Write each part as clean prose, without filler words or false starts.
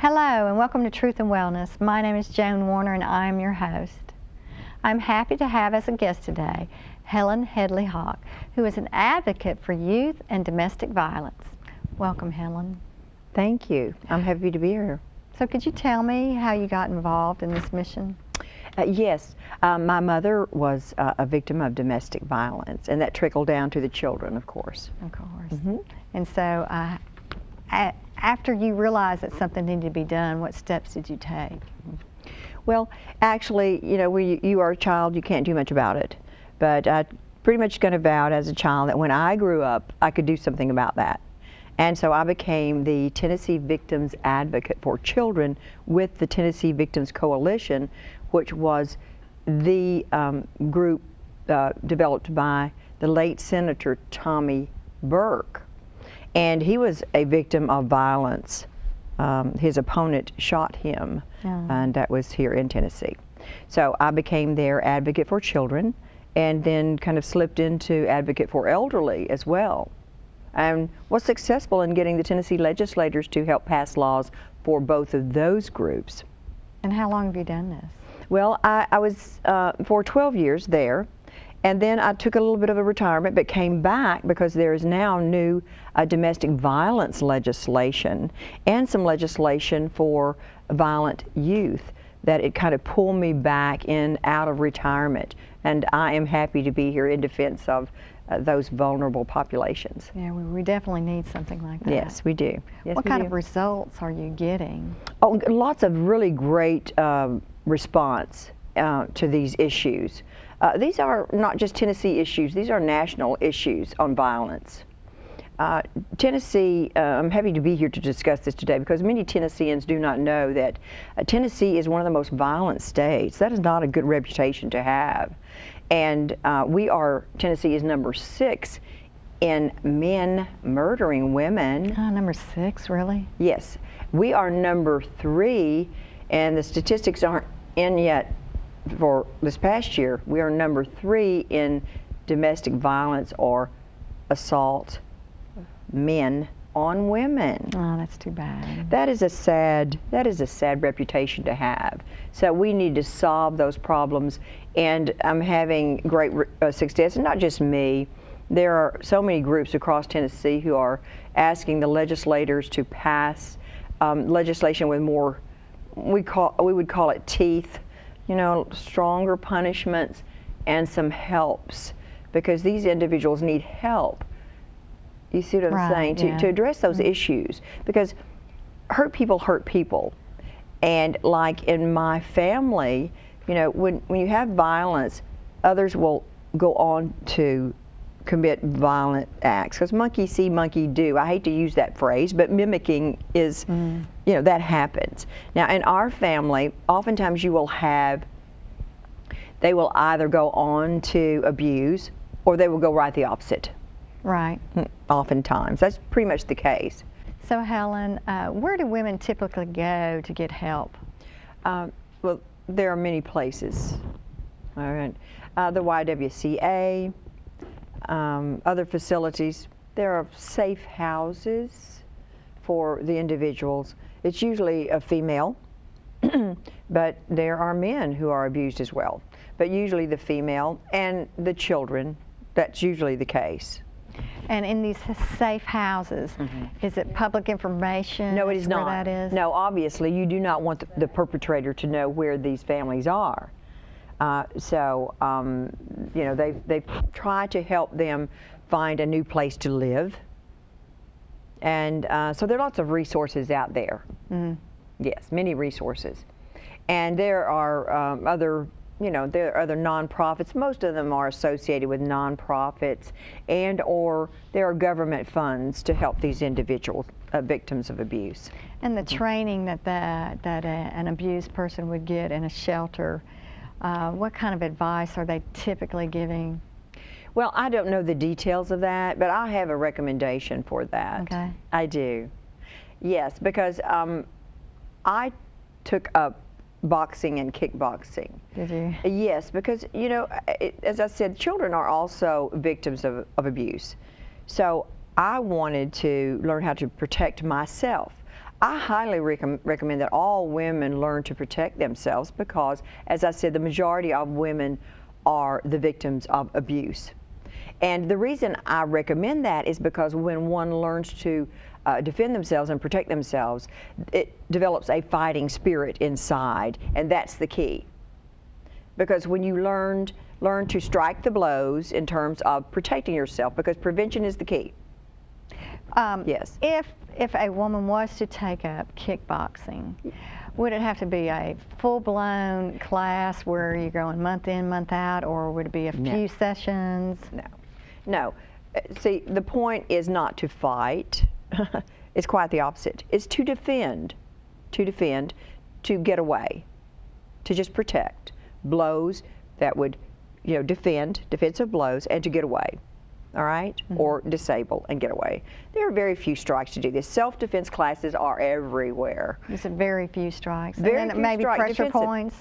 Hello and welcome to Truth and Wellness. My name is Joan Warner and I am your host. I'm happy to have as a guest today Helen Headley Hawk, who is an advocate for youth and domestic violence. Welcome, Helen. Thank you. I'm happy to be here. So could you tell me how you got involved in this mission? Yes, my mother was a victim of domestic violence, and that trickled down to the children, of course. Of course. And so after you realized that something needed to be done, what steps did you take? Well, actually, you know, when you are a child, you can't do much about it. But I pretty much got vowed as a child that when I grew up, I could do something about that. And so I became the Tennessee Victims Advocate for Children with the Tennessee Victims Coalition, which was the group developed by the late Senator Tommy Burke. And he was a victim of violence. His opponent shot him, and that was here in Tennessee. So I became their advocate for children, and then kind of slipped into advocate for elderly as well. And was successful in getting the Tennessee legislators to help pass laws for both of those groups. And how long have you done this? Well, I was for 12 years there, and then I took a little bit of a retirement, but came back because there is now new domestic violence legislation and some legislation for violent youth that it kind of pulled me back in out of retirement. And I am happy to be here in defense of those vulnerable populations. Yeah, we definitely need something like that. Yes, we do. Yes, what kind of results are you getting? Oh, lots of really great response to these issues. These are not just Tennessee issues, these are national issues on violence. Tennessee, I'm happy to be here to discuss this today because many Tennesseans do not know that Tennessee is one of the most violent states. That is not a good reputation to have. And Tennessee is number 6 in men murdering women. Number 6, really? Yes. We are number 3, and the statistics aren't in yet for this past year. We are number 3 in domestic violence or assault men on women. Oh, that's too bad. That is a sad reputation to have. So we need to solve those problems, and I'm having great success, and not just me. There are so many groups across Tennessee who are asking the legislators to pass legislation with more, we would call it teeth, you know, stronger punishments and some helps, because these individuals need help. You see what I'm saying? Yeah. To address those issues, because hurt people. And like in my family, you know, when you have violence, others will go on to commit violent acts, because monkey see, monkey do. I hate to use that phrase, but mimicking is, you know, that happens. Now in our family, oftentimes you will have, they will either go on to abuse or they will go right the opposite. Right. Oftentimes. That's pretty much the case. So Helen, where do women typically go to get help? Well, there are many places. All right. The YWCA, other facilities. There are safe houses for the individuals. It's usually a female, but there are men who are abused as well. But usually the female and the children, that's usually the case. And in these safe houses, is it public information? No, it is not. Where that is? No, obviously, you do not want the perpetrator to know where these families are. You know, they try to help them find a new place to live. And so there are lots of resources out there. Yes, many resources. And there are other, you know, there are other nonprofits. Most of them are associated with nonprofits, and or there are government funds to help these individuals, victims of abuse. And the training that an abused person would get in a shelter, what kind of advice are they typically giving? Well, I don't know the details of that, but I have a recommendation for that. Okay. I do. Yes, because I took up boxing and kickboxing. Did you? Yes, because, you know, as I said, children are also victims of abuse. So I wanted to learn how to protect myself. I highly recommend that all women learn to protect themselves because, as I said, the majority of women are the victims of abuse. And the reason I recommend that is because when one learns to defend themselves and protect themselves, it develops a fighting spirit inside, and that's the key. Because when you learn to strike the blows in terms of protecting yourself, because prevention is the key. Yes. If a woman was to take up kickboxing, would it have to be a full-blown class where you're going month in, month out, or would it be a few sessions? No. See, the point is not to fight. It's quite the opposite. It's to defend, to get away, to just protect. Blows that would, defensive blows, and to get away. All right? Or disable and get away. There are very few strikes to do this. Self-defense classes are everywhere. There's very few strikes. Very and then few maybe strikes. pressure points.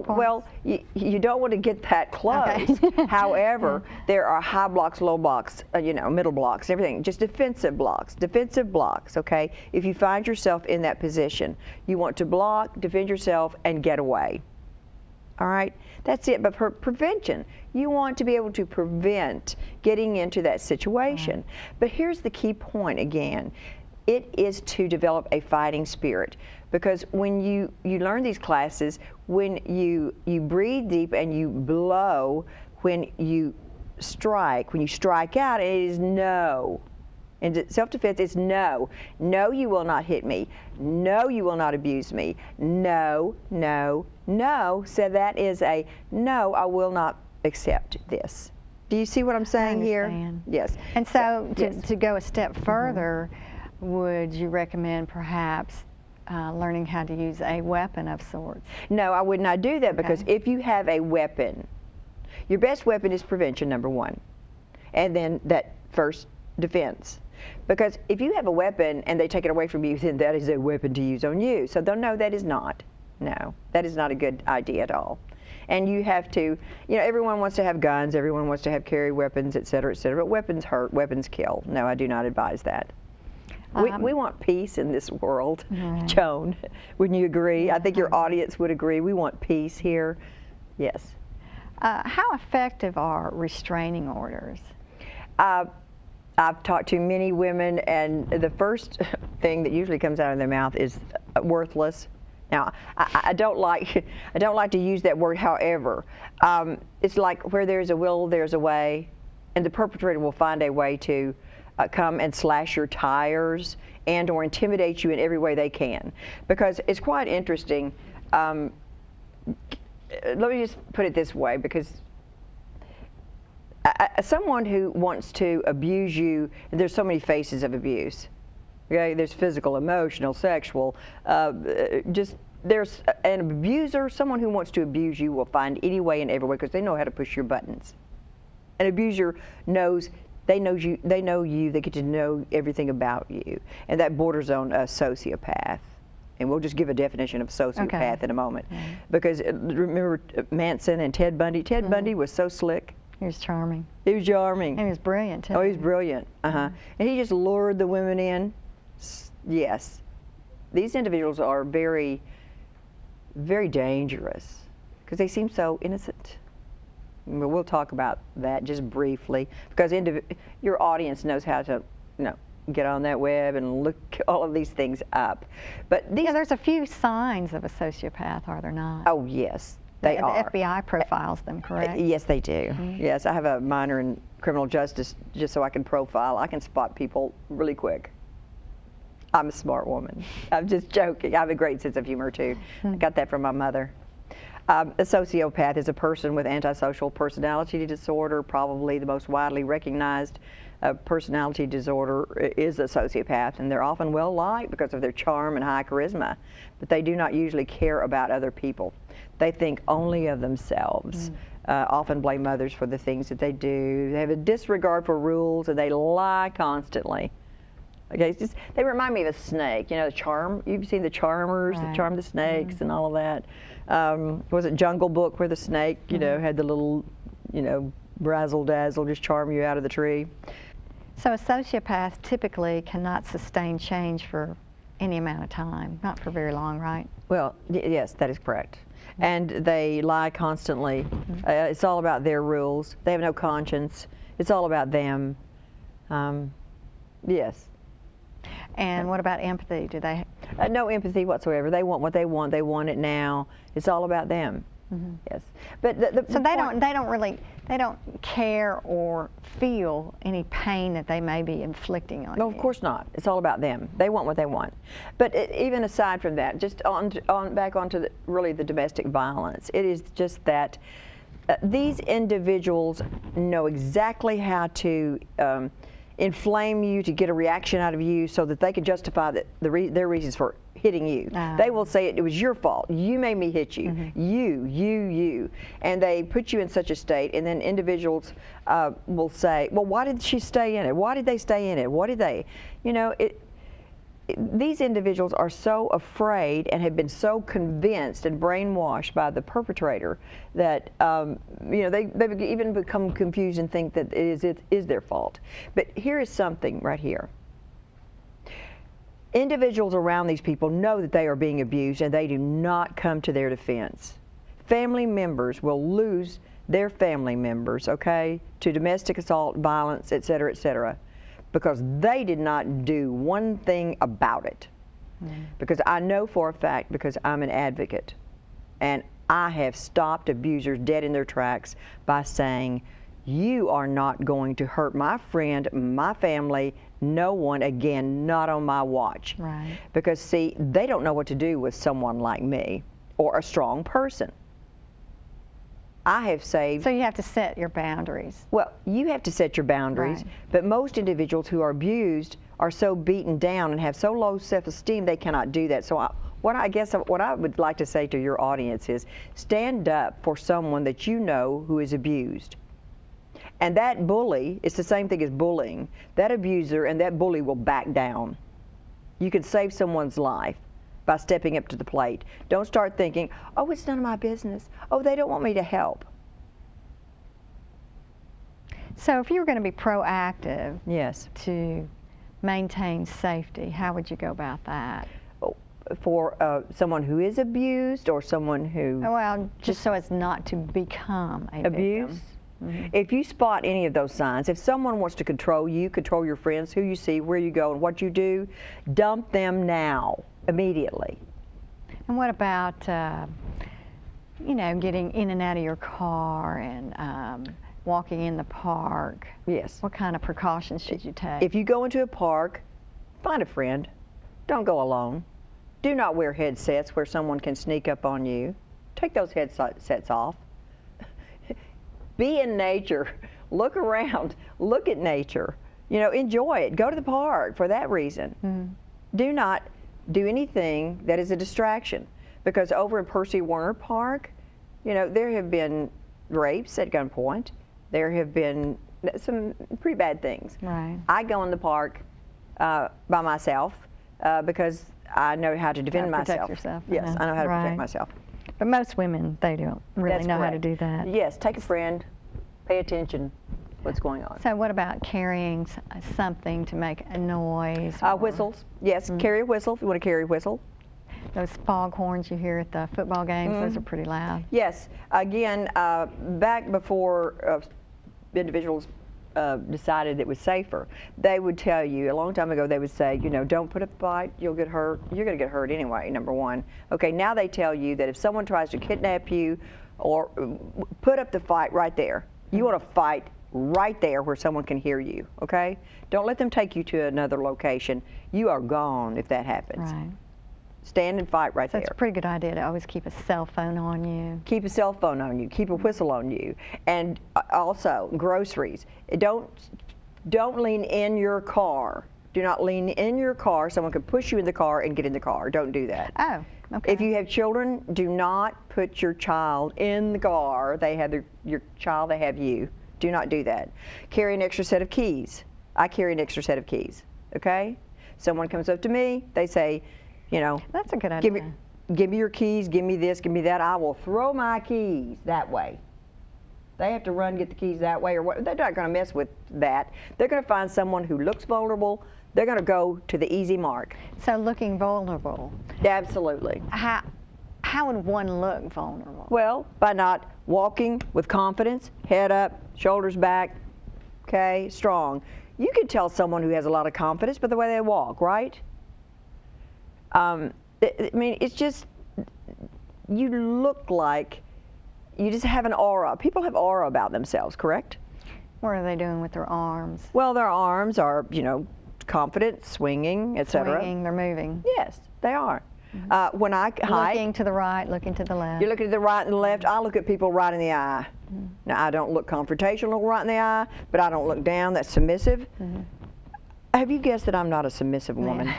Well, you don't want to get that close. Okay. However, there are high blocks, low blocks, middle blocks, everything. Just defensive blocks, okay? If you find yourself in that position, you want to block, defend yourself, and get away. All right? That's it. But for prevention, you want to be able to prevent getting into that situation. But here's the key point again. It is to develop a fighting spirit. Because when you learn these classes, when you breathe deep and you blow, when you strike out, it is no. And self-defense is no. No, you will not hit me. No, you will not abuse me. No, no, no. So that is a no, I will not accept this. Do you see what I'm saying here? Yes. And so to go a step further, would you recommend perhaps learning how to use a weapon of sorts? No, I would not do that because if you have a weapon, your best weapon is prevention, number one. And then that first defense. Because if you have a weapon and they take it away from you, then that is a weapon to use on you. So no, that is not. No, that is not a good idea at all. And you have to, everyone wants to have guns, everyone wants to have carry weapons, et cetera, but weapons hurt, weapons kill. No, I do not advise that. We want peace in this world, Joan. Wouldn't you agree? I think your audience would agree. We want peace here. Yes. How effective are restraining orders? I've talked to many women, and the first thing that usually comes out of their mouth is worthless. Now, I don't like to use that word. However, it's like where there's a will, there's a way, and the perpetrator will find a way to come and slash your tires and or intimidate you in every way they can. Because it's quite interesting. Let me just put it this way, because someone who wants to abuse you, and there's so many faces of abuse. Okay, there's physical, emotional, sexual. There's an abuser. Someone who wants to abuse you will find any way and every way because they know how to push your buttons. An abuser knows. They know you. They get to know everything about you, and that borders on a sociopath. And we'll just give a definition of sociopath in a moment, because remember Manson and Ted Bundy. Ted Bundy was so slick. He was charming. He was charming. And he was brilliant, too. Oh, he was brilliant. And he just lured the women in. Yes. These individuals are very, very dangerous because they seem so innocent. But we'll talk about that just briefly because your audience knows how to, get on that web and look all of these things up. But there's a few signs of a sociopath, are there not? Oh, yes. They are. The FBI profiles them, correct? Yes, they do. Yes, I have a minor in criminal justice just so I can profile. I can spot people really quick. I'm a smart woman. I'm just joking. I have a great sense of humor, too. I got that from my mother. A sociopath is a person with antisocial personality disorder. Probably the most widely recognized personality disorder is a sociopath, and they're often well-liked because of their charm and high charisma, but they do not usually care about other people. They think only of themselves, often blame others for the things that they do. They have a disregard for rules, and they lie constantly. Okay, they remind me of a snake. The charm. You've seen the Charmers, the Charm the Snakes, and all of that. Was it Jungle Book where the snake, had the little, razzle dazzle, just charm you out of the tree? So a sociopath typically cannot sustain change for any amount of time, not for very long, right? Well, yes, that is correct. And they lie constantly. It's all about their rules. They have no conscience. It's all about them. Yes. And what about empathy? Do they? No empathy whatsoever. They want what they want. They want it now. It's all about them. Yes. But so they don't care or feel any pain that they may be inflicting on No, you. of course not. It's all about them. They want what they want. But even aside from that, just back onto really the domestic violence, it is just that these individuals know exactly how to inflame you, to get a reaction out of you so that they can justify their reasons for hitting you. They will say it was your fault. You made me hit you. You. And they put you in such a state, and then individuals will say, well, why did she stay in it? Why did they stay in it? What did they? You know, these individuals are so afraid and have been so convinced and brainwashed by the perpetrator that you know, they even become confused and think that it is their fault. But here is something right here. Individuals around these people know that they are being abused, and they do not come to their defense. Family members will lose their family members, okay, to domestic assault, violence, etc., because they did not do one thing about it. Because I know for a fact, because I'm an advocate, and I have stopped abusers dead in their tracks by saying, you are not going to hurt my friend, my family, no one again, not on my watch. Right. Because see, they don't know what to do with someone like me or a strong person. I have saved. So you have to set your boundaries. Well, you have to set your boundaries, Right. but most individuals who are abused are so beaten down and have so low self-esteem they cannot do that. So what I would like to say to your audience is, stand up for someone that you know who is abused. And that bully, it's the same thing as bullying. That abuser and that bully will back down. You can save someone's life by stepping up to the plate. Don't start thinking, oh, it's none of my business. Oh, they don't want me to help. So if you were going to be proactive Yes. to maintain safety, how would you go about that? For someone who is abused or someone who... Well, just so as not to become a abuse. victim. If you spot any of those signs, if someone wants to control you, control your friends, who you see, where you go, and what you do, dump them now, immediately. And what about, you know, getting in and out of your car and walking in the park? Yes. What kind of precautions should you take? If you go into a park, find a friend. Don't go alone. Do not wear headsets where someone can sneak up on you. Take those headsets off. Be in nature. Look around. Look at nature. You know, enjoy it. Go to the park for that reason. Do not do anything that is a distraction, because over in Percy Warner Park, you know, there have been rapes at gunpoint. There have been some pretty bad things. Right. I go in the park by myself because I know how to defend myself. Protect yourself. Yes, I know how to Right. protect myself. But most women, they don't really That's know how to correct. do that. Yes, take a friend, pay attention what's going on. So what about carrying something to make a noise? or Whistles, yes, carry a whistle if you want to carry a whistle. Those foghorns you hear at the football games, those are pretty loud. Yes, again, back before individuals decided it was safer, they would tell you, a long time ago, they would say, you know, don't put up a fight, you'll get hurt. You're going to get hurt anyway, number one. Okay, now they tell you that if someone tries to kidnap you or put up the fight right there, you want to fight right there where someone can hear you, okay? Don't let them take you to another location. You are gone if that happens. Right. Stand and fight right So there. it's a pretty good idea to always keep a cell phone on you. Keep a cell phone on you, keep a whistle on you, and also groceries. Don't lean in your car. Do not lean in your car. Someone could push you in the car and get in the car. Don't do that. Oh, okay. If you have children, do not put your child in the car. They have your child, they have you. Do not do that. Carry an extra set of keys. I carry an extra set of keys, okay? Someone comes up to me, they say, you know, That's a good idea. give me your keys, give me this, give me that. I will throw my keys that way. They have to run, get the keys that way, or what? They're not going to mess with that. They're going to find someone who looks vulnerable, They're going to go to the easy mark. So looking vulnerable. Absolutely. How would one look vulnerable? Well, by not walking with confidence, head up, shoulders back, okay, strong. You can tell someone who has a lot of confidence by the way they walk, right? I mean, it's just, you look like you just have an aura. People have aura about themselves, correct? What are they doing with their arms? Well, their arms are, you know, confident, swinging, etc. Swinging, they're moving. Yes, they are. When I hike, Looking to the right, looking to the left. you're looking to the right and the left. I look at people right in the eye. Now, I don't look confrontational right in the eye, but I don't look down. That's submissive. Have you guessed that I'm not a submissive woman?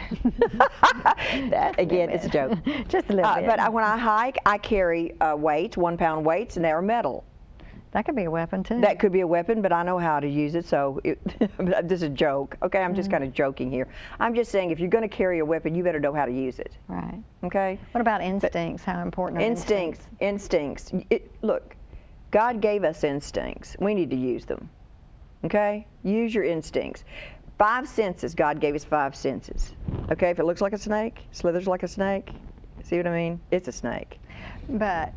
That, again, it's a joke. Just a little bit. But when I hike, I carry weights, 1 pound weights, and they're metal. That could be a weapon too. That could be a weapon, but I know how to use it, so this is a joke. Okay, I'm just kind of joking here. I'm just saying if you're going to carry a weapon, you better know how to use it. Right. Okay? What about instincts? How important are Instincts. Look, God gave us instincts. We need to use them. Okay? Use your instincts. 5 senses, God gave us 5 senses. Okay, if it looks like a snake, slithers like a snake, see what I mean? It's a snake. But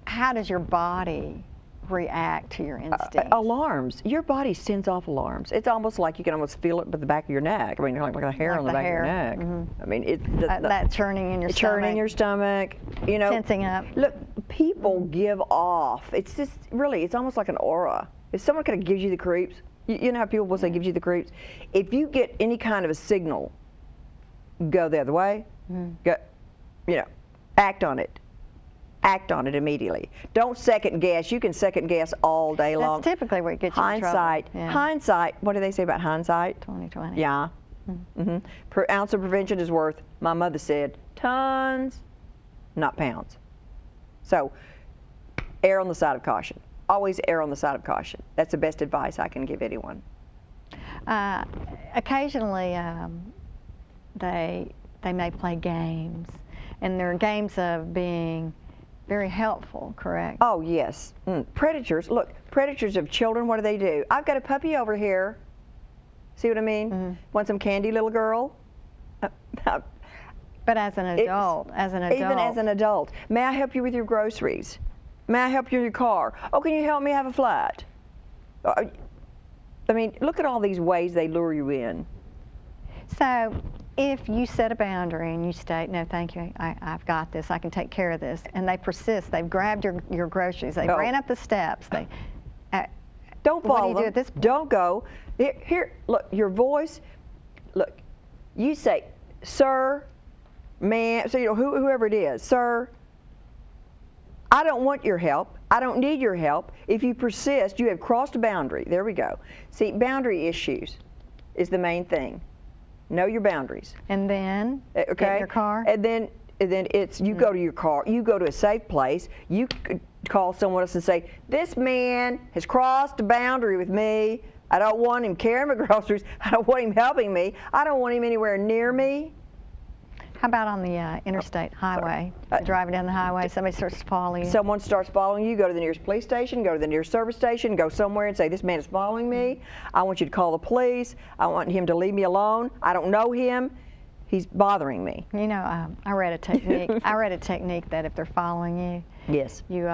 how does your body react to your instincts? Alarms. Your body sends off alarms. It's almost like you can almost feel it with the back of your neck. I mean, like the hair Like on the the back hair. of your neck. I mean, that churning in your stomach. churning your stomach. You know, Tensing up. Look, people give off. It's just really, it's almost like an aura. If someone kind of gives you the creeps, you know how people will say gives you the creeps. If you get any kind of a signal, go the other way. Go, you know, act on it. Act on it immediately. Don't second guess. You can second guess all day long. That's typically what gets you in trouble. Hindsight. Yeah. Hindsight. What do they say about hindsight? 20/20. Yeah. Per ounce of prevention is worth, my mother said, tons, not pounds. So, err on the side of caution. Always err on the side of caution. That's the best advice I can give anyone. Occasionally, they may play games, and they're games of being very helpful, correct? Oh, yes. Predators, look, predators of children, what do? I've got a puppy over here. See what I mean? Want some candy, little girl? But as an adult, Even as an adult. May I help you with your groceries? May I help you with your car? Oh, can you help me have a flight? I mean, look at all these ways they lure you in. So, if you set a boundary and you state, no, thank you, I've got this, I can take care of this, and they persist, they've grabbed your groceries, they ran up the steps, don't follow what do you them. do at this point? Don't go. Here, look, your voice, look, you say, sir, ma'am, so you know, whoever it is, sir, I don't want your help. I don't need your help. If you persist, you have crossed a boundary. There we go. See, boundary issues is the main thing. Know your boundaries. And then, okay? get in your car? And then it's, you go to your car, you go to a safe place, you could call someone else and say, this man has crossed a boundary with me. I don't want him carrying my groceries. I don't want him helping me. I don't want him anywhere near me. How about on the interstate highway? You're driving down the highway, somebody starts to follow you. Someone starts following you, go to the nearest police station, go to the nearest service station, go somewhere and say, this man is following me. I want you to call the police. I want him to leave me alone. I don't know him. He's bothering me. You know, I read a technique. I read a technique that if they're following you, yes, you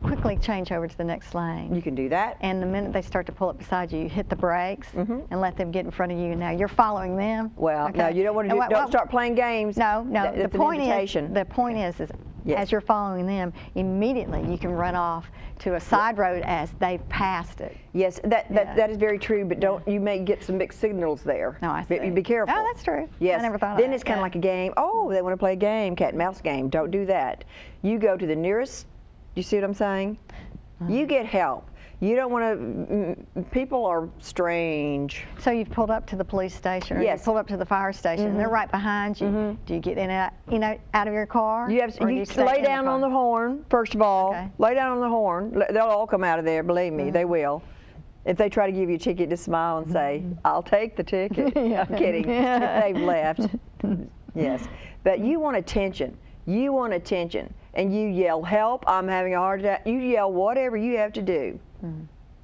quickly change over to the next lane. You can do that. And the minute they start to pull up beside you, you hit the brakes and let them get in front of you. Now you're following them. Well, no, you don't want to do. Don't start playing games. No. The point is, yes, as you're following them, immediately you can run off to a side road as they've passed it. Yes, that is very true. But don't, you may get some mixed signals there. No, I see. Be careful. Oh, that's true. Yes. I never thought of then that. it's kind of like a game. Oh, they want to play a game, cat and mouse game. Don't do that. You go to the nearest. You see what I'm saying? You get help. You don't want to, people are strange. So you've pulled up to the police station, or yes, you've pulled up to the fire station, and they're right behind you. Do you get in out of your car? You lay down on the horn, first of all. Okay. Lay down on the horn. They'll all come out of there, believe me, they will. If they try to give you a ticket, just smile and say, I'll take the ticket. I'm kidding. They've left. Yes. But you want attention. You want attention. And you yell, help, I'm having a heart attack. You yell whatever you have to do.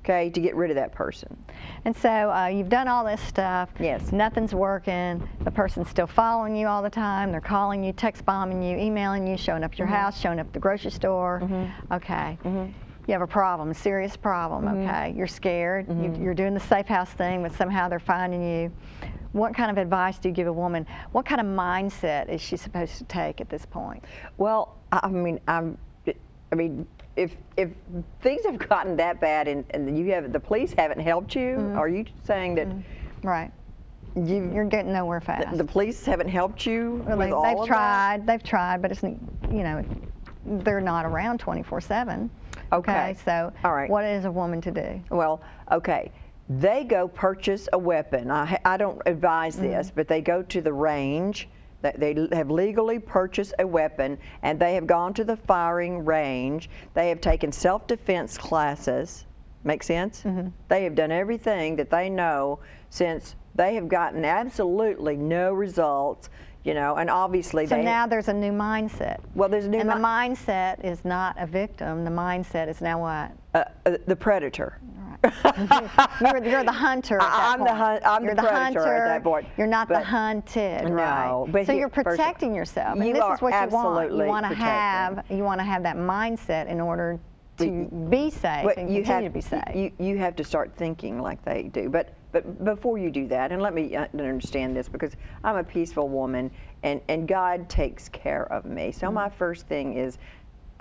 okay, to get rid of that person. And so you've done all this stuff. Yes. Nothing's working. The person's still following you all the time. They're calling you, text bombing you, emailing you, showing up at your house, showing up at the grocery store. Okay. You have a problem, a serious problem. Okay. You're scared. You're doing the safe house thing, but somehow they're finding you. What kind of advice do you give a woman? What kind of mindset is she supposed to take at this point? Well, I mean, if things have gotten that bad and the police haven't helped you, are you saying that? Right. You're getting nowhere fast. The police haven't helped you Well, with all of that? They've tried, but it's, you know, they're not around 24/7. Okay. So all right. What is a woman to do? Well, okay. They go purchase a weapon. I don't advise this, but they go to the range. They have legally purchased a weapon, and they have gone to the firing range. They have taken self-defense classes. Make sense? They have done everything that they know since they have gotten absolutely no results, you know, and obviously So now there's a new mindset. Well, there's a new And the mindset is not a victim. The mindset is now what? the predator. You're the hunter at that point. I'm You're the predator at that point. You're not the hunted, right? No, but so you're protecting yourself, and this is what you want. You want to have that mindset in order to be safe and continue to be safe. You have to start thinking like they do. But before you do that, and let me understand this, because I'm a peaceful woman, and God takes care of me. So my first thing is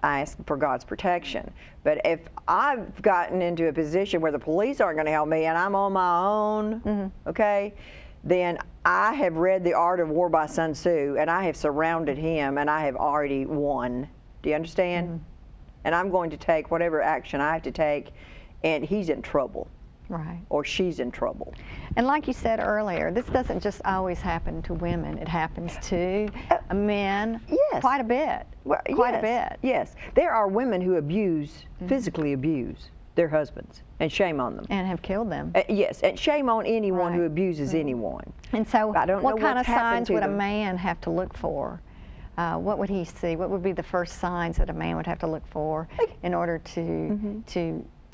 I ask for God's protection. But if I've gotten into a position where the police aren't going to help me and I'm on my own, okay, then I have read The Art of War by Sun Tzu, and I have surrounded him, and I have already won. Do you understand? And I'm going to take whatever action I have to take, and he's in trouble. Right. Or she's in trouble. And like you said earlier, this doesn't just always happen to women. It happens to men quite a bit. Well, quite a bit. Yes. There are women who abuse, physically abuse their husbands, and shame on them. And have killed them. Yes, and shame on anyone who abuses anyone. And so what kind of signs would a them. man have to look for? What would he see? What would be the first signs that a man would have to look for in order to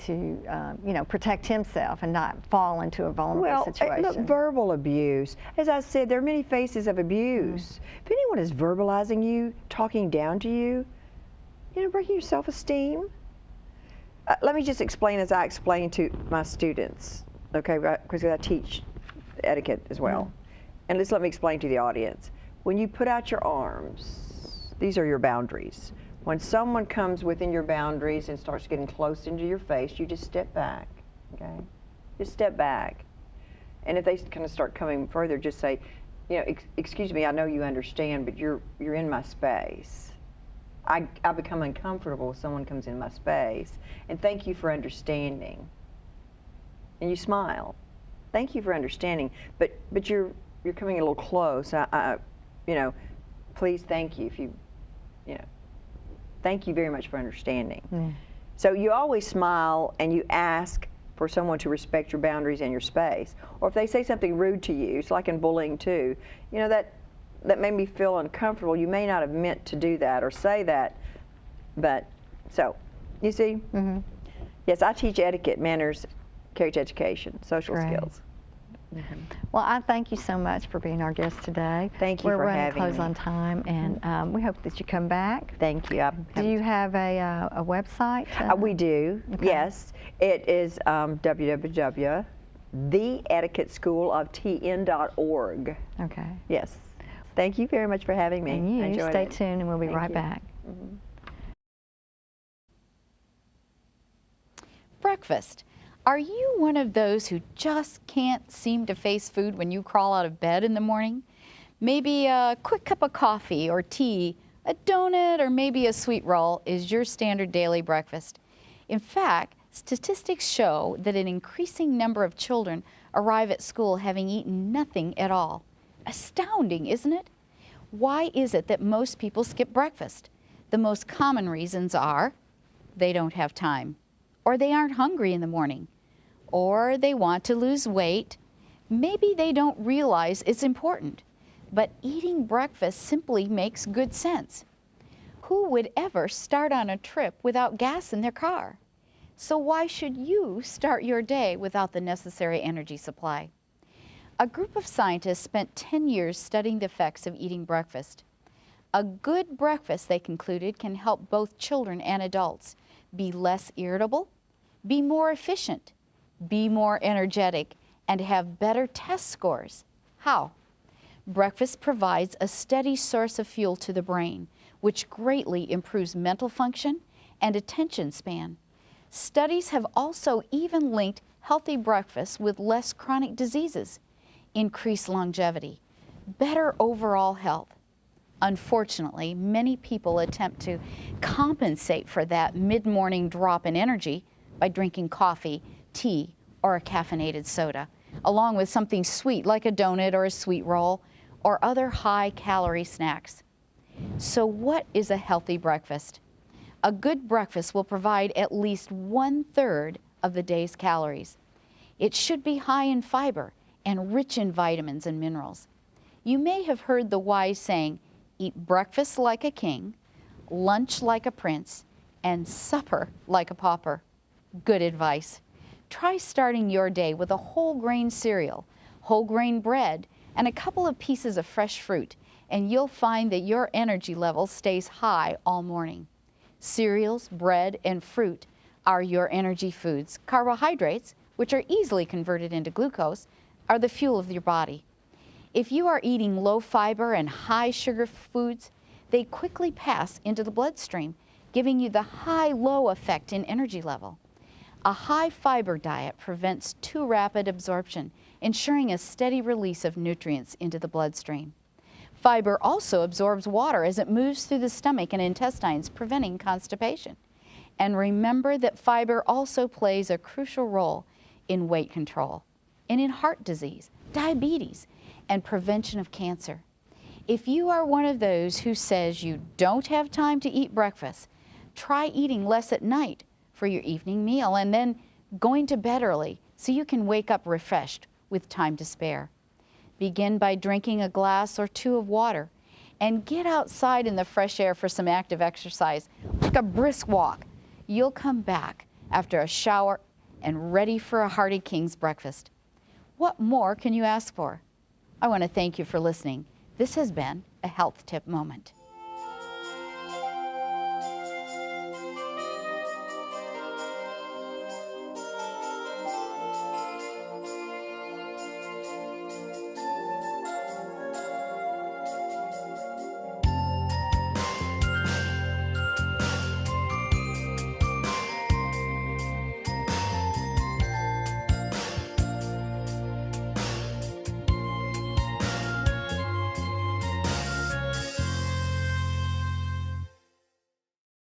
you know, protect himself and not fall into a vulnerable situation? Look, verbal abuse. As I said, there are many faces of abuse. If anyone is verbalizing you, talking down to you, you know, breaking your self-esteem. Let me just explain as I explain to my students, okay, because I teach etiquette as well. And let me explain to the audience. When you put out your arms, these are your boundaries. When someone comes within your boundaries and starts getting close into your face, you just step back, okay? Just step back. And if they kind of start coming further, just say, you know, excuse me, I know you understand, but you're in my space. I become uncomfortable when someone comes in my space, and thank you for understanding. And you smile. Thank you for understanding, but you're coming a little close. You know, please, thank you if you know. Thank you very much for understanding. So you always smile and you ask for someone to respect your boundaries and your space. Or if they say something rude to you, it's like in bullying too, you know, that made me feel uncomfortable. You may not have meant to do that or say that, but so, you see? Yes, I teach etiquette, manners, character education, social skills. Well, I thank you so much for being our guest today. Thank you for having me. We're running close on time, and we hope that you come back. Thank you. Do you have a website? We do, yes. It is www.theetiquetteschooloftn.org. Okay. Yes. Thank you very much for having me. And you stay tuned, and we'll be right back. Breakfast. Are you one of those who just can't seem to face food when you crawl out of bed in the morning? Maybe a quick cup of coffee or tea, a donut, or maybe a sweet roll is your standard daily breakfast. In fact, statistics show that an increasing number of children arrive at school having eaten nothing at all. Astounding, isn't it? Why is it that most people skip breakfast? The most common reasons are they don't have time, or they aren't hungry in the morning, or they want to lose weight. Maybe they don't realize it's important, but eating breakfast simply makes good sense. Who would ever start on a trip without gas in their car? So why should you start your day without the necessary energy supply? A group of scientists spent 10 years studying the effects of eating breakfast. A good breakfast, they concluded, can help both children and adults be less irritable, be more efficient, be more energetic, and have better test scores. How? Breakfast provides a steady source of fuel to the brain, which greatly improves mental function and attention span. Studies have also even linked healthy breakfast with less chronic diseases, increased longevity, better overall health. Unfortunately, many people attempt to compensate for that mid-morning drop in energy by drinking coffee, tea, or a caffeinated soda, along with something sweet like a donut or a sweet roll or other high-calorie snacks. So what is a healthy breakfast? A good breakfast will provide at least 1/3 of the day's calories. It should be high in fiber and rich in vitamins and minerals. You may have heard the wise saying, eat breakfast like a king, lunch like a prince, and supper like a pauper. Good advice. Try starting your day with a whole grain cereal, whole grain bread, and a couple of pieces of fresh fruit, and you'll find that your energy level stays high all morning. Cereals, bread, and fruit are your energy foods. Carbohydrates, which are easily converted into glucose, are the fuel of your body. If you are eating low fiber and high sugar foods, they quickly pass into the bloodstream, giving you the high-low effect in energy level. A high fiber diet prevents too rapid absorption, ensuring a steady release of nutrients into the bloodstream. Fiber also absorbs water as it moves through the stomach and intestines, preventing constipation. And remember that fiber also plays a crucial role in weight control and in heart disease, diabetes, and prevention of cancer. If you are one of those who says you don't have time to eat breakfast, try eating less at night for your evening meal and then going to bed early so you can wake up refreshed with time to spare. Begin by drinking a glass or two of water and get outside in the fresh air for some active exercise, like a brisk walk. You'll come back after a shower and ready for a hearty king's breakfast. What more can you ask for? I want to thank you for listening. This has been a Health Tip Moment.